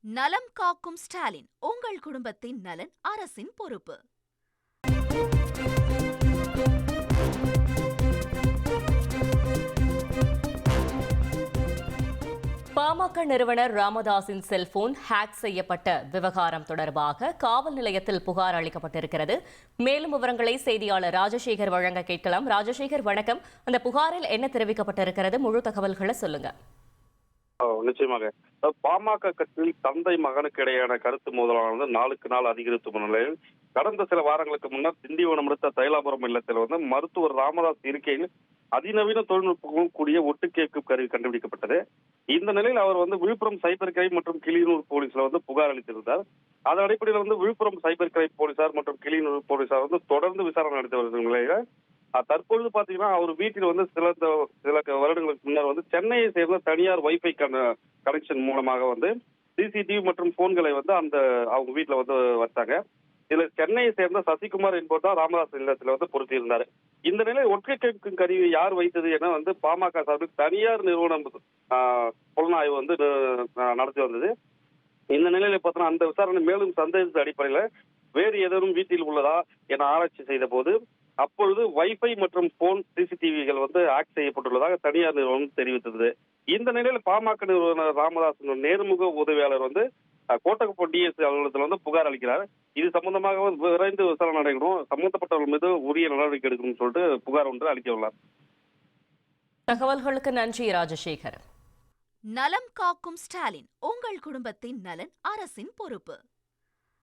நலம் காக்கும் ஸ்டாலின், உங்கள் குடும்பத்தின் நலன் அரசின் பொறுப்பு. பாமக நிறுவனர் ராமதாஸின் செல்போன் ஹேக் செய்யப்பட்ட விவகாரம் தொடர்பாக காவல் நிலையத்தில் புகார் அளிக்கப்பட்டிருக்கிறது. மேலும் விவரங்களை செய்தியாளர் ராஜசேகர் வழங்க கேட்கலாம். ராஜசேகர், வணக்கம். அந்த புகாரில் என்ன தெரிவிக்கப்பட்டிருக்கிறது? முழு தகவல்களை சொல்லுங்க. நிச்சயமாக பாமக கட்சியில் தந்தை மகனுக்கு இடையான கருத்து மோதலானது நாளுக்கு நாள் அதிகரித்து வரும் நிலையில் கடந்த சில வாரங்களுக்கு முன்னர் திண்டிவனம் அடுத்த தைலாபுரம் இல்லத்தில் மருத்துவர் ராமதாஸ் இருக்கையில் அதிநவீன தொழில்நுட்பங்களும் கூடிய ஒட்டு கேட்கும் கருவி கண்டுபிடிக்கப்பட்டது. இந்த நிலையில் அவர் விழுப்புரம் சைபர் கிரைம் மற்றும் கிளியனூர் போலீஸ்ல புகார் அளித்திருந்தார். அதன் அடிப்படையில் விழுப்புரம் சைபர் கிரைம் போலீசார் மற்றும் கிளியனூர் போலீசார் தொடர்ந்து விசாரணை நடத்தி வரும் நிலையில தற்பொழுது பாத்தீங்கன்னா அவர் வீட்டில் சில வருடங்களுக்கு முன்னர் சென்னையை சேர்ந்த தனியார் வைஃபை கனெக்ஷன் மூலமாக சிசிடிவி மற்றும் போன்களை அந்த அவங்க வீட்டுல வச்சாங்க. இதுல சென்னையை சேர்ந்த சசிகுமார் என்பவர் தான் ராமதாஸ் இல்லத்துல பொருத்தி இருந்தாரு. இந்த நிலையில் ஒற்றை கேட்கும் கருவி யார் வைத்தது என பாமக சார்பில் தனியார் நிறுவனம் புலனாய்வு நடத்தி வந்தது. இந்த நிலையில பார்த்தோன்னா அந்த விசாரணை மேலும் சந்தேகத்தின் அடிப்படையில வேறு ஏதேனும் வீட்டில் உள்ளதா என ஆராய்ச்சி செய்த போது அப்பொழுது வைஃபை மற்றும் போன் சிசிடிவிகள் ஆக்ட் செய்யப்பட்டுள்ளதாக தனியார் நிறுவனம் தெரிவித்தது. இந்த நிலையில் பாமக நிறுவனர் ராமதாஸ் நேர்முக உதவியாளர் கோட்டகப்போ டிஎஸ்பி அலுவலகத்தில் புகார் அளிக்கிறார். இது சம்பந்தமாக விரைந்து விசாரணை நடைபெறும், சம்பந்தப்பட்டவர்கள் மீது உரிய நடவடிக்கை எடுக்கணும்னு சொல்லிட்டு புகார் ஒன்று அளிக்க உள்ளார். தகவல்களுக்கு நன்றி ராஜசேகர். நலம் காக்கும் ஸ்டாலின், உங்கள் குடும்பத்தின் நலன் அரசின் பொறுப்பு.